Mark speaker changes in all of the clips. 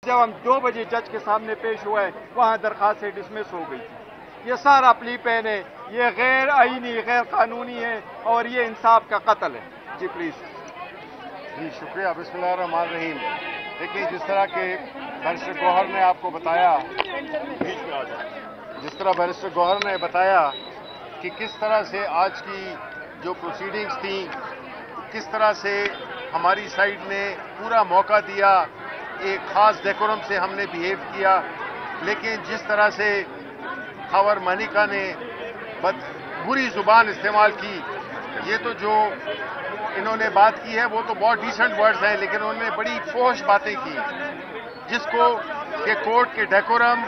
Speaker 1: जब हम 2 बजे जज के सामने पेश हुए वहाँ दरख्वास्त से डिसमिस हो गई थी। ये सारा प्ली पेन है, ये गैर आईनी गैर कानूनी है और ये इंसाफ का कत्ल है। जी प्लीज।
Speaker 2: जी शुक्रिया। बिस्मिल्लाहिर्रहमानिर्रहीम। देखिए, जिस तरह के बैरिस्टर गौहर ने आपको बताया, जिस तरह बैरिस्टर गौहर ने बताया कि किस तरह से आज की जो प्रोसीडिंग्स थी, किस तरह से हमारी साइड ने पूरा मौका दिया, एक खास डेकोरम से हमने बिहेव किया, लेकिन जिस तरह से खबर मनिका ने बुरी जुबान इस्तेमाल की, ये तो जो इन्होंने बात की है वो तो बहुत डिसेंट वर्ड्स हैं, लेकिन उन्होंने बड़ी फोश बातें की जिसको कि कोर्ट के डेकोरम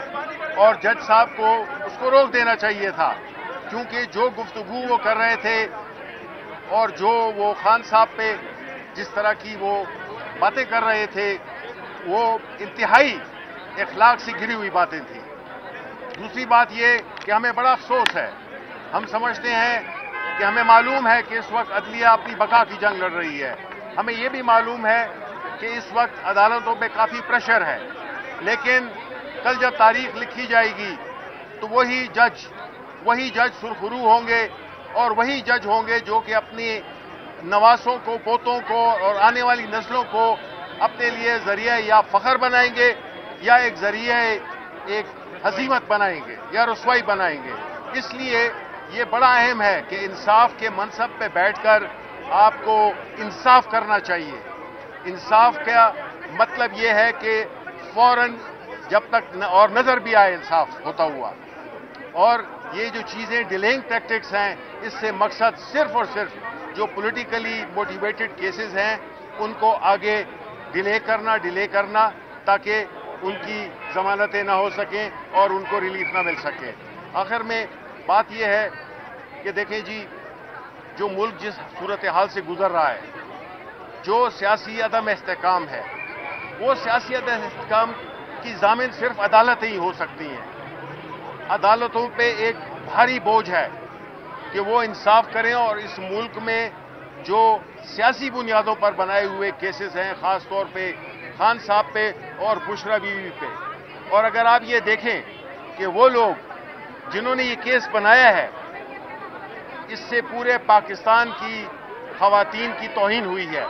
Speaker 2: और जज साहब को उसको रोक देना चाहिए था, क्योंकि जो गुफ्तगू वो कर रहे थे और जो वो खान साहब पे जिस तरह की वो बातें कर रहे थे वो इंतहाई इखलाक से गिरी हुई बातें थी। दूसरी बात ये कि हमें बड़ा अफसोस है, हम समझते हैं कि हमें मालूम है कि इस वक्त अदलिया अपनी बका की जंग लड़ रही है, हमें ये भी मालूम है कि इस वक्त अदालतों पे काफ़ी प्रेशर है, लेकिन कल जब तारीख लिखी जाएगी तो वही जज सुरखरू होंगे और वही जज होंगे जो कि अपनी नवासों को, पोतों को और आने वाली नस्लों को अपने लिए जरिया या फखर बनाएंगे या एक जरिया एक हजीमत बनाएंगे या रुसवाई बनाएंगे। इसलिए ये बड़ा अहम है कि इंसाफ के मनसब पे बैठकर आपको इंसाफ करना चाहिए। इंसाफ का मतलब ये है कि फौरन जब तक और नजर भी आए इंसाफ होता हुआ, और ये जो चीजें डिलेइंग टैक्टिक्स हैं, इससे मकसद सिर्फ और सिर्फ जो पॉलिटिकली मोटिवेटेड केसेस हैं उनको आगे डिले करना ताकि उनकी जमानतें ना हो सकें और उनको रिलीफ ना मिल सके। आखिर में बात यह है कि देखें जी, जो मुल्क जिस सूरत हाल से गुजर रहा है, जो सियासी अदम इस्तेकाम है, वो सियासी अदम इस्तेकाम की जामिन सिर्फ अदालतें ही हो सकती हैं। अदालतों पे एक भारी बोझ है कि वो इंसाफ करें, और इस मुल्क में जो सियासी बुनियादों पर बनाए हुए केसेस हैं, खास तौर पे खान साहब पे और बुशरा बीवी पे, और अगर आप ये देखें कि वो लोग जिन्होंने ये केस बनाया है, इससे पूरे पाकिस्तान की खवातीन की तौहीन हुई है।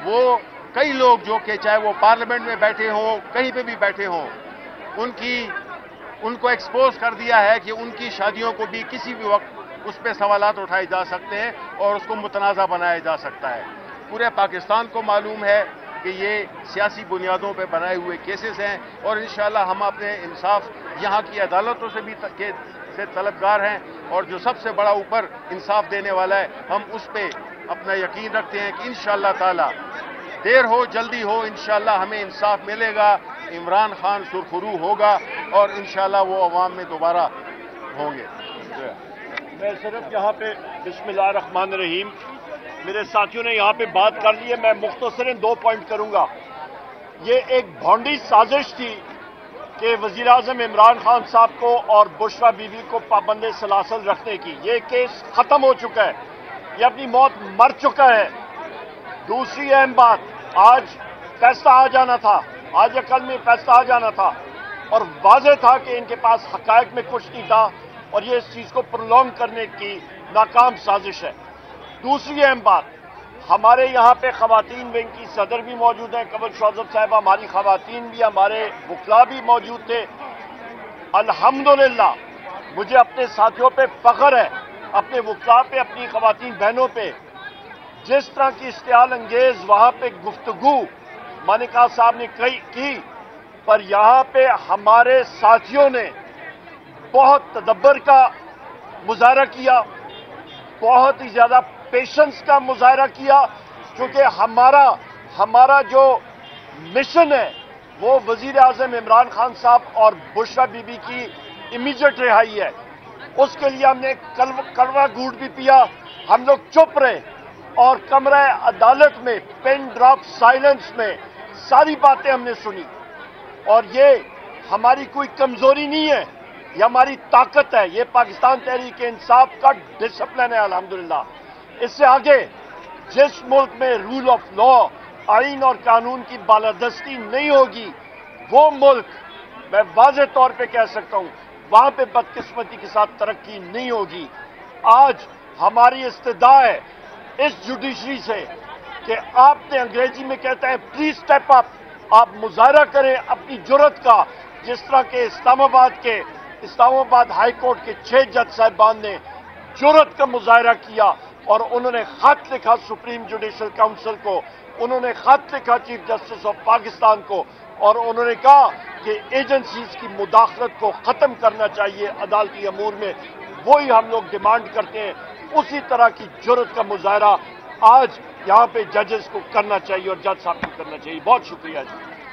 Speaker 2: वो कई लोग जो कि चाहे वो पार्लियामेंट में बैठे हों, कहीं पे भी बैठे हों, उनको एक्सपोज कर दिया है कि उनकी शादियों को भी किसी भी वक्त उस पर सवालात उठाए जा सकते हैं और उसको मुतनाज़ा बनाया जा सकता है। पूरे पाकिस्तान को मालूम है कि ये सियासी बुनियादों पर बनाए हुए केसेस हैं, और इंशाअल्लाह हम अपने इंसाफ यहाँ की अदालतों से भी से तलबगार हैं, और जो सबसे बड़ा ऊपर इंसाफ देने वाला है, हम उस पर अपना यकीन रखते हैं कि इंशाअल्लाह ताला देर हो जल्दी हो, इंशाअल्लाह हमें इंसाफ मिलेगा, इमरान खान सुरखरू होगा और इंशाअल्लाह वो अवाम में दोबारा होंगे।
Speaker 3: मैं सिर्फ यहाँ पे बिस्मिल्लाहिर्रहमानिर्रहीम, मेरे साथियों ने यहाँ पे बात कर ली है, मैं मुख्तसरन 2 पॉइंट करूँगा। ये एक भौंडी साजिश थी कि वज़ीर आज़म इमरान खान साहब को और बुशरा बीवी को पाबंद सलासल रखने की। ये केस ख़त्म हो चुका है, ये अपनी मौत मर चुका है। दूसरी अहम बात, आज फैसला आ जाना था, आज या कल में फैसला आ जाना था, और वाज़ेह था कि इनके पास हक़ाइक़ में कुछ नहीं था, और ये इस चीज़ को प्रोलॉन्ग करने की नाकाम साजिश है। दूसरी अहम बात, हमारे यहाँ पे ख़वातीन विंग की सदर भी मौजूद हैं, कमल शौज़ब साहिबा, हमारी ख़वातीन भी, हमारे वकला भी मौजूद थे। अल्हम्दुलिल्लाह, मुझे अपने साथियों पे फ़ख्र है, अपने वकला पे, अपनी ख़वातीन बहनों पे, जिस तरह की इश्तियाल अंगेज़ वहाँ पे गुफ्तगू मनिका साहब ने की, पर यहाँ पे हमारे साथियों ने बहुत तदब्बर का मुजाहरा किया, बहुत ही ज़्यादा पेशेंस का मुजाहरा किया, क्योंकि हमारा जो मिशन है वो वज़ीर आज़म इमरान खान साहब और बुशरा बीबी की इमीडिएट रिहाई है। उसके लिए हमने कड़वा घूंट भी पिया, हम लोग चुप रहे और कमरा अदालत में पेन ड्रॉप साइलेंस में सारी बातें हमने सुनी, और ये हमारी कोई कमजोरी नहीं है, ये हमारी ताकत है, ये पाकिस्तान तहरीक इंसाफ का डिसिप्लिन है अल्हम्दुलिल्लाह। इससे आगे जिस मुल्क में रूल ऑफ लॉ, आइन और कानून की बालादस्ती नहीं होगी, وہ ملک میں واضح طور پہ کہہ سکتا ہوں وہاں پہ بدقسمتی کے ساتھ ترقی نہیں ہوگی۔ آج ہماری استدعا ہے اس جوڈیشری سے کہ آپ نے انگریزی میں کہتے ہیں پلیز اسٹیپ اپ، آپ مظاہرہ کریں اپنی جرت کا، جس طرح کہ اسلام آباد ہائی کورٹ کے 6 جج صاحبان نے جرت کا مظاہرہ کیا اور انہوں نے خط لکھا سپریم جوڈیشل کونسل کو، انہوں نے خط لکھا چیف جسٹس آف پاکستان کو، اور انہوں نے کہا کہ ایجنسیز کی مداخلت کو ختم کرنا چاہیے عدالتی امور میں۔ وہی ہم لوگ ڈیمانڈ کرتے ہیں، اسی طرح کی جرت کا مظاہرہ آج یہاں پہ ججز کو کرنا چاہیے اور جج صاحب کو کرنا چاہیے۔ بہت شکریہ جی۔